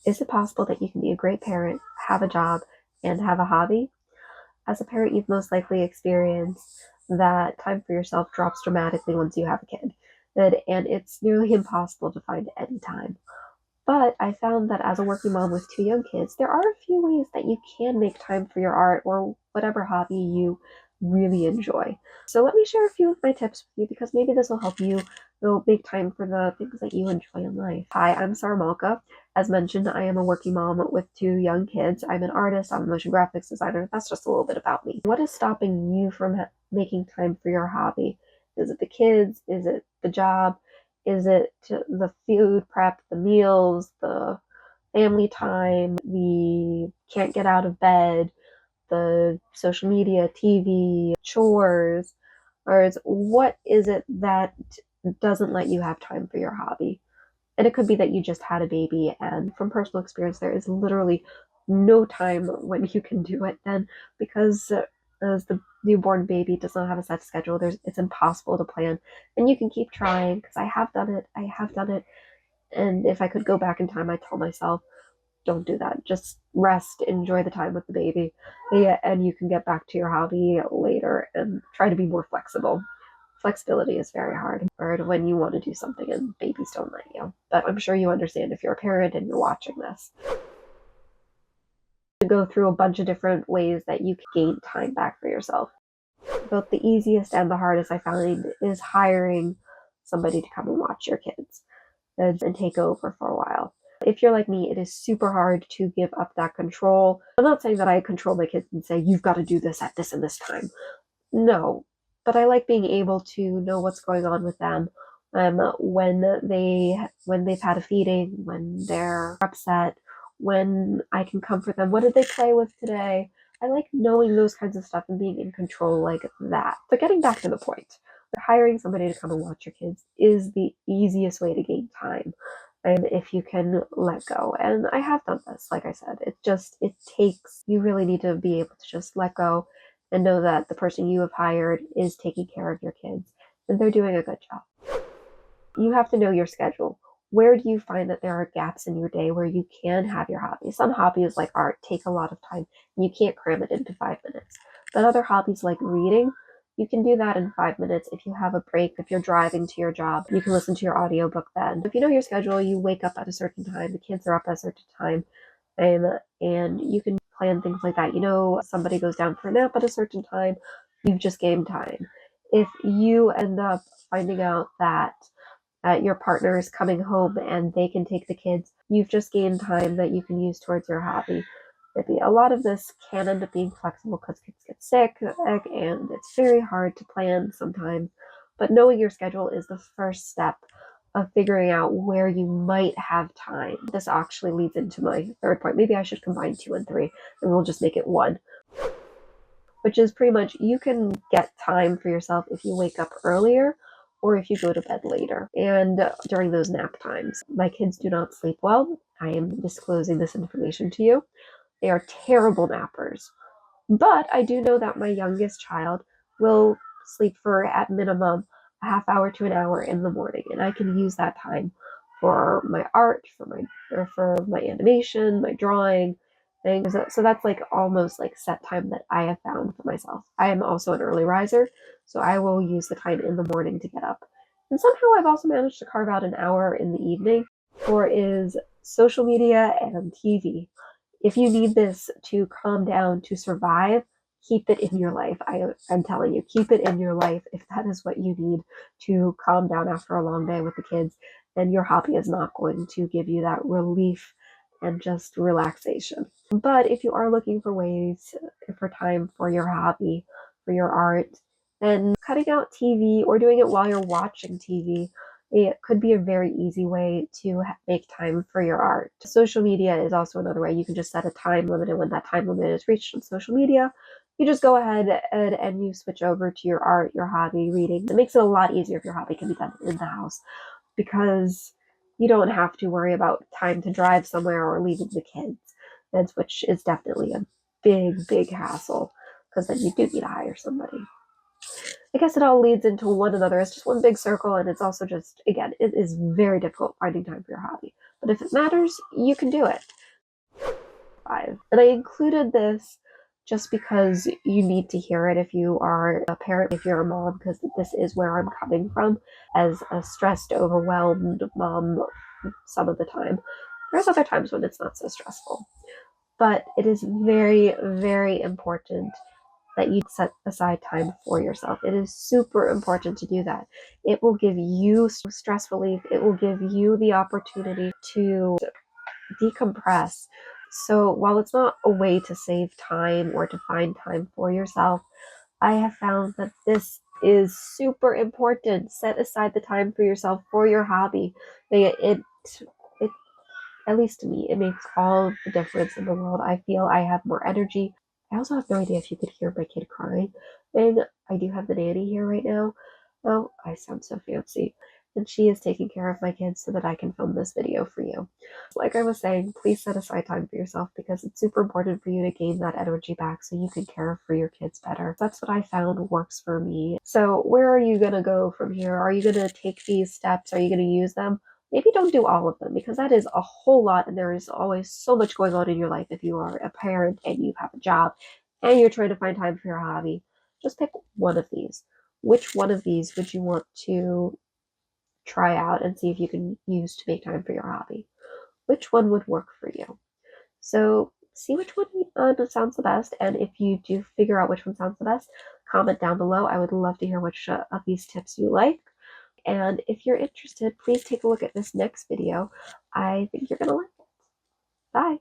Is it possible that you can be a great parent, have a job, and have a hobby? As a parent, you've most likely experienced that time for yourself drops dramatically once you have a kid, and it's nearly impossible to find any time. But I found that as a working mom with two young kids, there are a few ways that you can make time for your art or whatever hobby you really enjoy. So let me share a few of my tips with you because maybe this will help you make time for the things that you enjoy in life. Hi, I'm Sarah Malka. As mentioned, I am a working mom with two young kids. I'm an artist, I'm a motion graphics designer. That's just a little bit about me. What is stopping you from making time for your hobby? Is it the kids? Is it the job? Is it the food prep, the meals, the family time, the can't get out of bed, the social media, TV, chores, or what is it that doesn't let you have time for your hobby? And it could be that you just had a baby, and from personal experience, there is literally no time when you can do it then because as the newborn baby does not have a set schedule, it's impossible to plan. And you can keep trying because I have done it. I have done it. And if I could go back in time, I'd tell myself, don't do that. Just rest, enjoy the time with the baby. Yeah, and you can get back to your hobby later and try to be more flexible. Flexibility is very hard when you want to do something and babies don't let you. But I'm sure you understand if you're a parent and you're watching this. To go through a bunch of different ways that you can gain time back for yourself. Both the easiest and the hardest I find is hiring somebody to come and watch your kids and take over for a while. If you're like me, it is super hard to give up that control. I'm not saying that I control my kids and say, you've got to do this at this and this time. No, but I like being able to know what's going on with them when they've had a feeding, when they're upset, when I can comfort them. What did they play with today? I like knowing those kinds of stuff and being in control like that. But getting back to the point, hiring somebody to come and watch your kids is the easiest way to gain time. And if you can let go. And I have done this, like I said, it takes, you really need to be able to just let go and know that the person you have hired is taking care of your kids and they're doing a good job. You have to know your schedule. Where do you find that there are gaps in your day where you can have your hobbies? Some hobbies like art take a lot of time and you can't cram it into 5 minutes. But other hobbies like reading, you can do that in 5 minutes. If you have a break, if you're driving to your job, you can listen to your audiobook then. If you know your schedule, you wake up at a certain time, the kids are up at a certain time, and you can plan things like that. You know, somebody goes down for a nap at a certain time, you've just gained time. If you end up finding out that your partner is coming home and they can take the kids, you've just gained time that you can use towards your hobby. Maybe a lot of this can end up being flexible because kids get sick and it's very hard to plan sometimes. But knowing your schedule is the first step of figuring out where you might have time. This actually leads into my third point. Maybe I should combine 2 and 3 and we'll just make it 1, which is pretty much you can get time for yourself if you wake up earlier or if you go to bed later and during those nap times. My kids do not sleep well. I am disclosing this information to you. They are terrible nappers. But I do know that my youngest child will sleep for at minimum a half hour to an hour in the morning, and I can use that time for my art, for my animation, my drawing, things. So that's like almost like set time that I have found for myself. I am also an early riser, so I will use the time in the morning to get up. And somehow I've also managed to carve out an hour in the evening for is social media and TV. If you need this to calm down, to survive, keep it in your life. I'm telling you, keep it in your life if that is what you need to calm down after a long day with the kids. And your hobby is not going to give you that relief and just relaxation. But if you are looking for ways for time for your hobby, for your art, then cutting out TV or doing it while you're watching TV, it could be a very easy way to make time for your art. Social media is also another way. You can just set a time limit, and when that time limit is reached on social media, you just go ahead and you switch over to your art, your hobby, reading. It makes it a lot easier if your hobby can be done in the house because you don't have to worry about time to drive somewhere or leaving the kids, which is definitely a big hassle because then you do need to hire somebody. I guess it all leads into one another. It's just one big circle, and it's also just, again, it is very difficult finding time for your hobby. But if it matters, you can do it. 5. And I included this just because you need to hear it if you are a parent, if you're a mom, because this is where I'm coming from as a stressed, overwhelmed mom some of the time. There's other times when it's not so stressful. But it is very, very important that you set aside time for yourself. It is super important to do that. It will give you stress relief. It will give you the opportunity to decompress. So while it's not a way to save time or to find time for yourself, I have found that this is super important. Set aside the time for yourself for your hobby. It at least to me, it makes all the difference in the world. I feel I have more energy. I also have no idea if you could hear my kid crying. And I do have the nanny here right now. Oh, I sound so fancy. And she is taking care of my kids so that I can film this video for you. Like I was saying, please set aside time for yourself because it's super important for you to gain that energy back so you can care for your kids better. That's what I found works for me. So where are you going to go from here? Are you going to take these steps? Are you going to use them? Maybe don't do all of them because that is a whole lot and there is always so much going on in your life if you are a parent and you have a job and you're trying to find time for your hobby. Just pick one of these. Which one of these would you want to try out and see if you can use to make time for your hobby? Which one would work for you? So see which one sounds the best, and if you do figure out which one sounds the best, comment down below. I would love to hear which of these tips you like. And if you're interested, please take a look at this next video. I think you're going to like it. Bye.